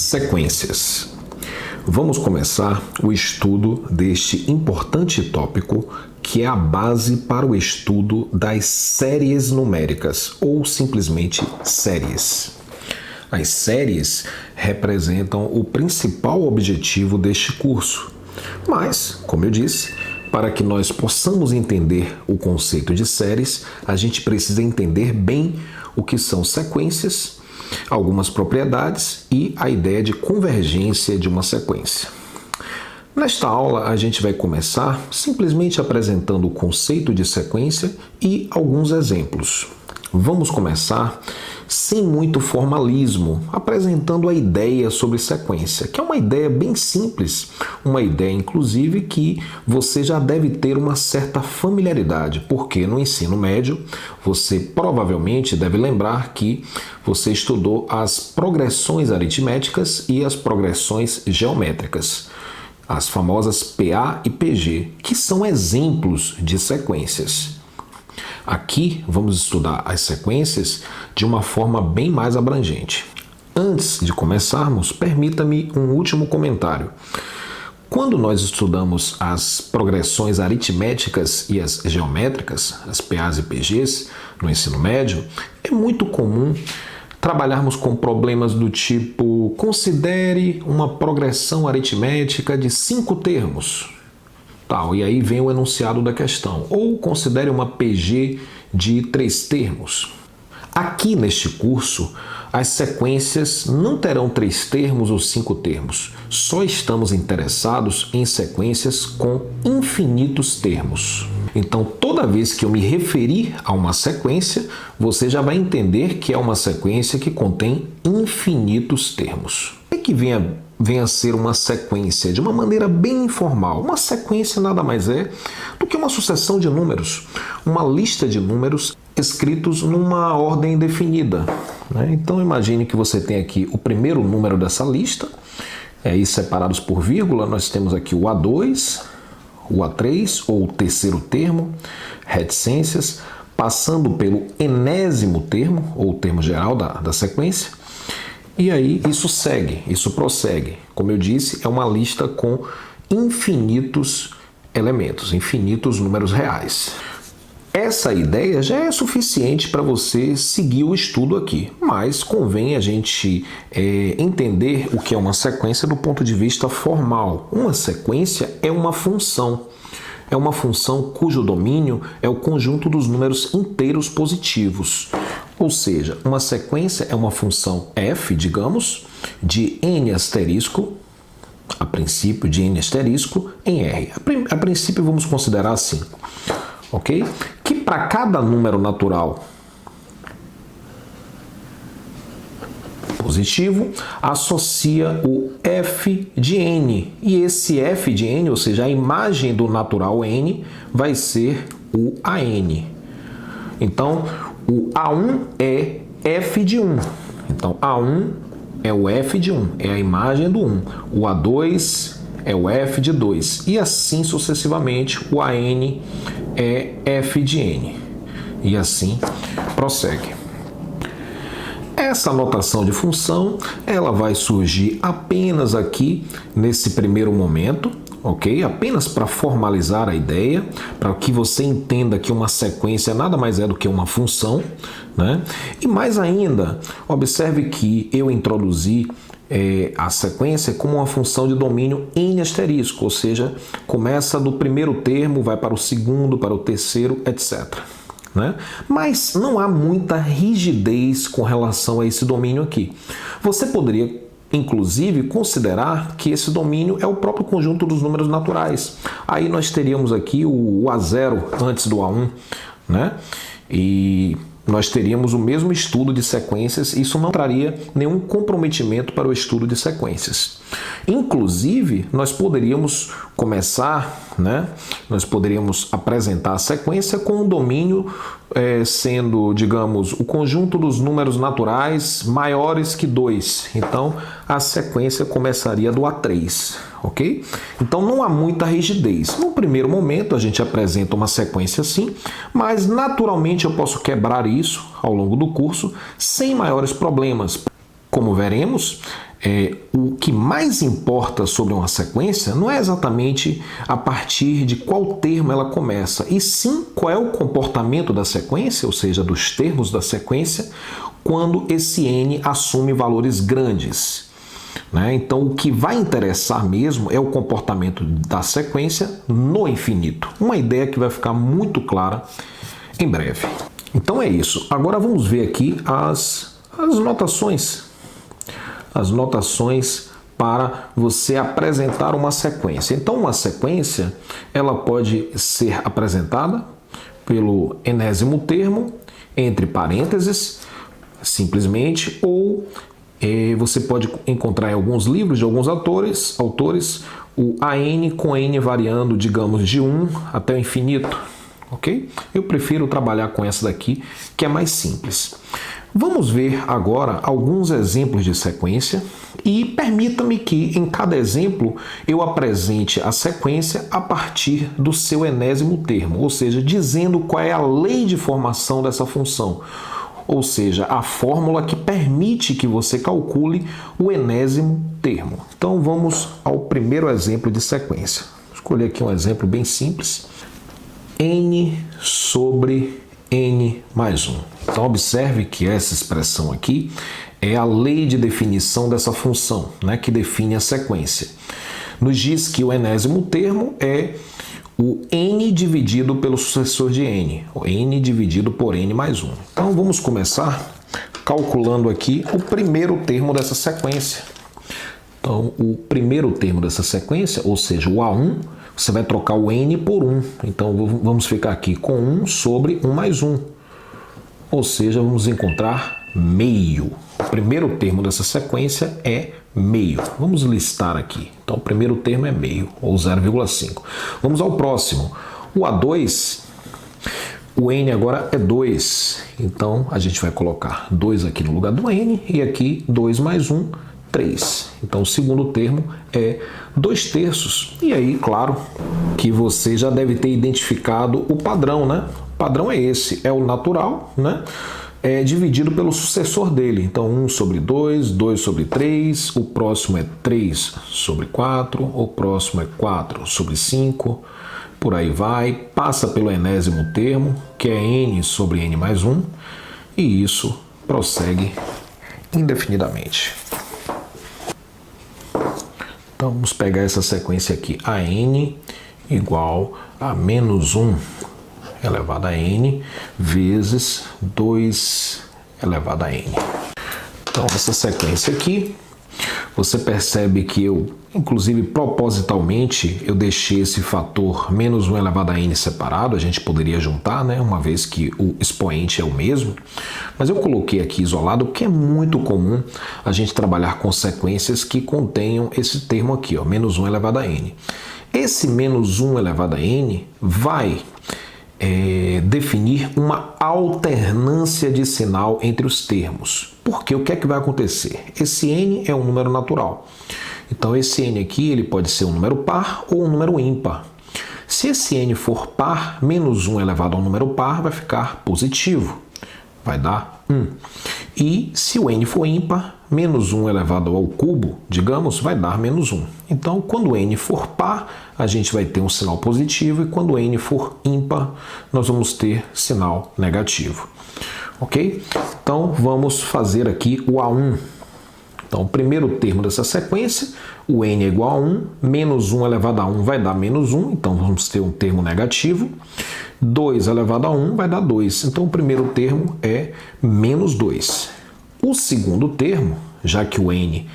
Sequências. Vamos começar o estudo deste importante tópico que é a base para o estudo das séries numéricas ou simplesmente séries. As séries representam o principal objetivo deste curso, mas, como eu disse, para que nós possamos entender o conceito de séries, a gente precisa entender bem o que são sequências, algumas propriedades e a ideia de convergência de uma sequência. Nesta aula, a gente vai começar simplesmente apresentando o conceito de sequência e alguns exemplos. Vamos começar sem muito formalismo, apresentando a ideia sobre sequência, que é uma ideia bem simples, uma ideia inclusive que você já deve ter uma certa familiaridade, porque no ensino médio você provavelmente deve lembrar que você estudou as progressões aritméticas e as progressões geométricas, as famosas PA e PG, que são exemplos de sequências. Aqui vamos estudar as sequências de uma forma bem mais abrangente. Antes de começarmos, permita-me um último comentário. Quando nós estudamos as progressões aritméticas e as geométricas, as PAs e PGs, no ensino médio, é muito comum trabalharmos com problemas do tipo: considere uma progressão aritmética de 5 termos. E aí vem o enunciado da questão. Ou considere uma PG de 3 termos. Aqui neste curso, as sequências não terão 3 termos ou 5 termos. Só estamos interessados em sequências com infinitos termos. Então, toda vez que eu me referir a uma sequência, você já vai entender que é uma sequência que contém infinitos termos. O que vem a ser uma sequência de uma maneira bem informal? Uma sequência nada mais é do que uma sucessão de números, uma lista de números escritos numa ordem definida. Então imagine que você tem aqui o primeiro número dessa lista, aí separados por vírgula, nós temos aqui o A2, o A3 ou o terceiro termo, reticências, passando pelo enésimo termo, ou termo geral da sequência. E aí isso prossegue. Como eu disse, é uma lista com infinitos elementos, infinitos números reais. Essa ideia já é suficiente para você seguir o estudo aqui, mas convém a gente entender o que é uma sequência do ponto de vista formal. Uma sequência é uma função. É uma função cujo domínio é o conjunto dos números inteiros positivos. Ou seja, uma sequência é uma função f, digamos, de n asterisco, a princípio de n asterisco, em R. A princípio vamos considerar assim, ok? Que para cada número natural positivo, associa o f de n. E esse f de n, ou seja, a imagem do natural n, vai ser o AN. Então, o A1 é f de 1. Então, A1 é o f de 1, é a imagem do 1. O A2 é o f de 2. E assim sucessivamente, o AN é f de n. E assim prossegue. Essa notação de função, ela vai surgir apenas aqui nesse primeiro momento, ok? Apenas para formalizar a ideia, para que você entenda que uma sequência nada mais é do que uma função, né? E mais ainda, observe que eu introduzi a sequência como uma função de domínio n asterisco, ou seja, começa do primeiro termo, vai para o segundo, para o terceiro, etc. Mas não há muita rigidez com relação a esse domínio aqui. Você poderia, inclusive, considerar que esse domínio é o próprio conjunto dos números naturais. Aí nós teríamos aqui o A0 antes do A1, E nós teríamos o mesmo estudo de sequências, isso não traria nenhum comprometimento para o estudo de sequências. Inclusive, nós poderíamos começar, nós poderíamos apresentar a sequência com o domínio sendo, digamos, o conjunto dos números naturais maiores que 2. Então, a sequência começaria do A3, ok? Então, não há muita rigidez. No primeiro momento, a gente apresenta uma sequência assim, mas naturalmente eu posso quebrar isso ao longo do curso sem maiores problemas. Como veremos, o que mais importa sobre uma sequência não é exatamente a partir de qual termo ela começa, e sim qual é o comportamento da sequência, ou seja, dos termos da sequência, quando esse n assume valores grandes. Então, o que vai interessar mesmo é o comportamento da sequência no infinito. Uma ideia que vai ficar muito clara em breve. Então é isso. Agora vamos ver aqui as notações. As notações para você apresentar uma sequência. Então, uma sequência, ela pode ser apresentada pelo enésimo termo, entre parênteses, simplesmente, ou você pode encontrar em alguns livros de alguns autores o AN com N variando, digamos, de 1 até o infinito, ok? Eu prefiro trabalhar com essa daqui, que é mais simples. Vamos ver agora alguns exemplos de sequência e permita-me que em cada exemplo eu apresente a sequência a partir do seu enésimo termo, ou seja, dizendo qual é a lei de formação dessa função. Ou seja, a fórmula que permite que você calcule o enésimo termo. Então vamos ao primeiro exemplo de sequência. Vou escolher aqui um exemplo bem simples. N sobre N mais 1. Então observe que essa expressão aqui é a lei de definição dessa função, que define a sequência. Nos diz que o enésimo termo é o n dividido pelo sucessor de n, o n dividido por n mais 1. Então vamos começar calculando aqui o primeiro termo dessa sequência. Então o primeiro termo dessa sequência, ou seja, o A1, você vai trocar o n por 1. Então vamos ficar aqui com 1 sobre 1 mais 1. Ou seja, vamos encontrar meio. O primeiro termo dessa sequência é meio. Vamos listar aqui. Então, o primeiro termo é meio, ou 0,5. Vamos ao próximo. O A2, o n agora é 2. Então, a gente vai colocar 2 aqui no lugar do n, e aqui 2 mais 1, 3. Então, o segundo termo é 2/3. E aí, claro, que você já deve ter identificado o padrão, O padrão é esse, é o natural, É dividido pelo sucessor dele. Então, 1 sobre 2, 2 sobre 3, o próximo é 3 sobre 4, o próximo é 4 sobre 5, por aí vai, passa pelo enésimo termo, que é n sobre n mais 1, e isso prossegue indefinidamente. Então, vamos pegar essa sequência aqui, a n igual a menos 1 elevado a n vezes 2 elevado a n. Então, essa sequência aqui, você percebe que eu, inclusive propositalmente, eu deixei esse fator menos 1 elevado a n separado. A gente poderia juntar, uma vez que o expoente é o mesmo, mas eu coloquei aqui isolado porque é muito comum a gente trabalhar com sequências que contenham esse termo aqui, menos 1 elevado a n. Esse menos 1 elevado a n vai definir uma alternância de sinal entre os termos. Porque o que é que vai acontecer? Esse n é um número natural. Então esse n aqui ele pode ser um número par ou um número ímpar. Se esse n for par, menos 1 elevado a um número par vai ficar positivo. Vai dar 1. E se o n for ímpar, menos 1 elevado ao cubo, digamos, vai dar menos 1. Então, quando n for par, a gente vai ter um sinal positivo, e quando n for ímpar, nós vamos ter sinal negativo. Ok? Então, vamos fazer aqui o A1. Então, o primeiro termo dessa sequência, o n é igual a 1, menos 1 elevado a 1 vai dar menos 1, então vamos ter um termo negativo. 2 elevado a 1 vai dar 2, então o primeiro termo é menos 2. O segundo termo, já que o n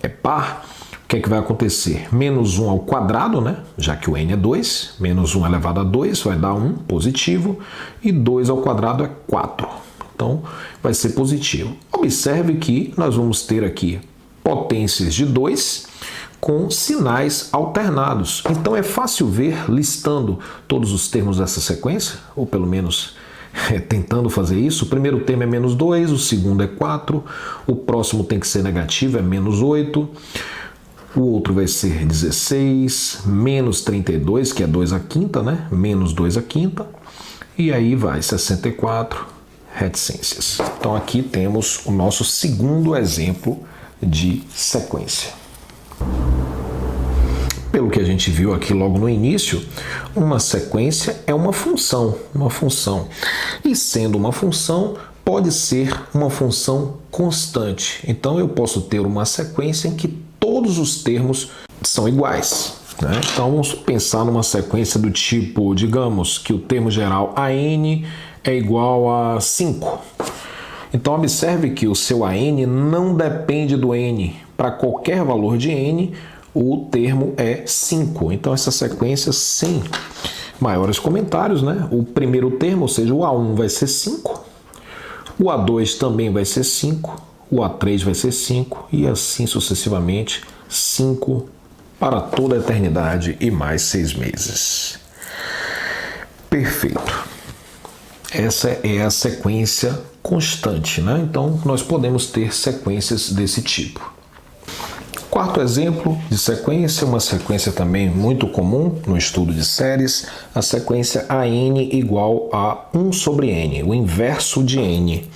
é par, o que é que vai acontecer? Menos 1 ao quadrado, já que o n é 2, menos 1 elevado a 2 vai dar 1, positivo, e 2 ao quadrado é 4. Então, vai ser positivo. Observe que nós vamos ter aqui potências de 2 com sinais alternados. Então, é fácil ver, listando todos os termos dessa sequência, ou pelo menos tentando fazer isso. O primeiro termo é menos 2, o segundo é 4, o próximo tem que ser negativo, é menos 8, o outro vai ser 16, menos 32, que é 2 à quinta, menos 2 à quinta, e aí vai 64 reticências. Então aqui temos o nosso segundo exemplo de sequência. Pelo que a gente viu aqui logo no início, uma sequência é uma função. E sendo uma função, pode ser uma função constante. Então eu posso ter uma sequência em que todos os termos são iguais, né? Então vamos pensar numa sequência do tipo, digamos que o termo geral AN é igual a 5. Então observe que o seu AN não depende do N. Para qualquer valor de N, o termo é 5. Então essa sequência sem maiores comentários, né? O primeiro termo, ou seja, o A1 vai ser 5, o A2 também vai ser 5, o A3 vai ser 5 e assim sucessivamente, 5 para toda a eternidade e mais 6 meses. Perfeito. Essa é a sequência constante, né? Então nós podemos ter sequências desse tipo. Quarto exemplo de sequência, uma sequência também muito comum no estudo de séries, a sequência AN igual a 1 sobre N, o inverso de N.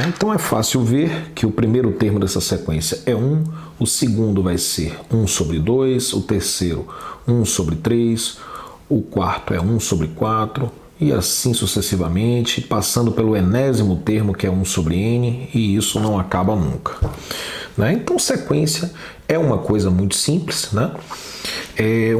Então é fácil ver que o primeiro termo dessa sequência é 1, o segundo vai ser 1 sobre 2, o terceiro 1 sobre 3, o quarto é 1 sobre 4, e assim sucessivamente, passando pelo enésimo termo que é 1 sobre N, e isso não acaba nunca. Então sequência é uma coisa muito simples, né?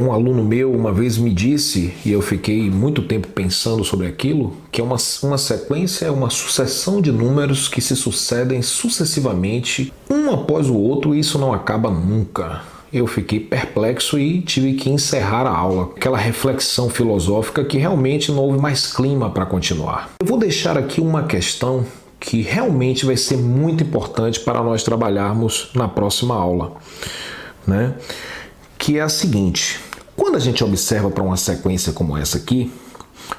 Um aluno meu uma vez me disse, e eu fiquei muito tempo pensando sobre aquilo, que uma sequência é uma sucessão de números que se sucedem sucessivamente, um após o outro, e isso não acaba nunca. Eu fiquei perplexo e tive que encerrar a aula. Aquela reflexão filosófica que realmente não houve mais clima para continuar. Eu vou deixar aqui uma questão que realmente vai ser muito importante para nós trabalharmos na próxima aula, né? Que é a seguinte: quando a gente observa para uma sequência como essa aqui,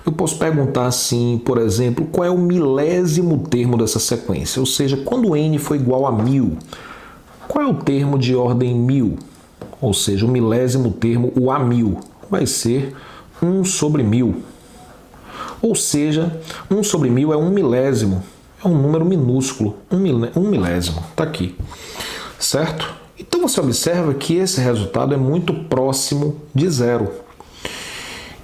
eu posso perguntar assim, por exemplo, qual é o milésimo termo dessa sequência? Ou seja, quando n for igual a 1000, qual é o termo de ordem 1000? Ou seja, o milésimo termo, o A1000, vai ser 1 sobre 1000. Ou seja, 1 sobre 1000 é 1 milésimo. É um número minúsculo, 1 milésimo, está aqui, certo? Então você observa que esse resultado é muito próximo de zero.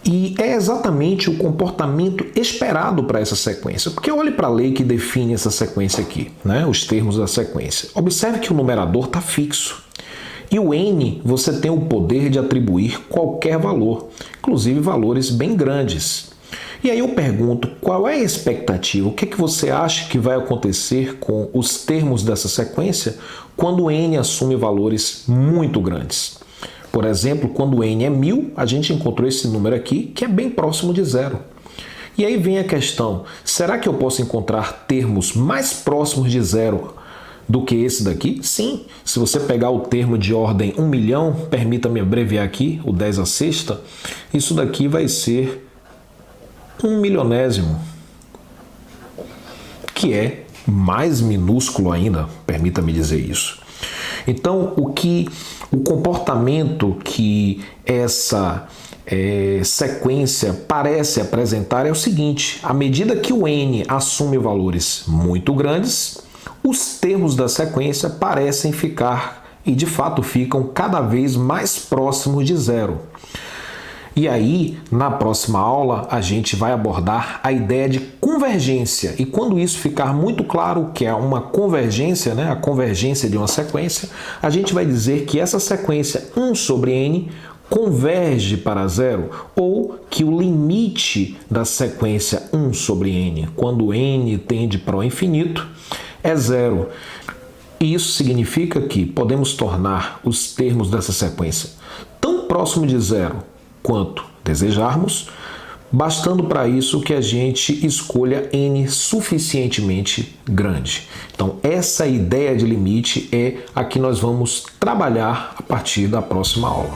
E é exatamente o comportamento esperado para essa sequência. Porque olhe para a lei que define essa sequência aqui, né? Os termos da sequência. Observe que o numerador está fixo. E o n, você tem o poder de atribuir qualquer valor, inclusive valores bem grandes. E aí eu pergunto, qual é a expectativa? O que você acha que vai acontecer com os termos dessa sequência quando n assume valores muito grandes? Por exemplo, quando n é 1000, a gente encontrou esse número aqui, que é bem próximo de zero. E aí vem a questão, será que eu posso encontrar termos mais próximos de zero do que esse daqui? Sim, se você pegar o termo de ordem 1 milhão, permita-me abreviar aqui, o 10 à sexta, isso daqui vai ser 1 milionésimo, que é mais minúsculo ainda, permita-me dizer isso. Então, o comportamento que essa sequência parece apresentar é o seguinte: à medida que o n assume valores muito grandes, os termos da sequência parecem ficar, e de fato ficam, cada vez mais próximos de zero. E aí, na próxima aula, a gente vai abordar a ideia de convergência. E quando isso ficar muito claro que é uma convergência, né, a convergência de uma sequência, a gente vai dizer que essa sequência 1 sobre n converge para zero, ou que o limite da sequência 1 sobre n, quando n tende para o infinito, é zero. E isso significa que podemos tornar os termos dessa sequência tão próximo de zero quanto desejarmos, bastando para isso que a gente escolha n suficientemente grande. Então, essa ideia de limite é a que nós vamos trabalhar a partir da próxima aula.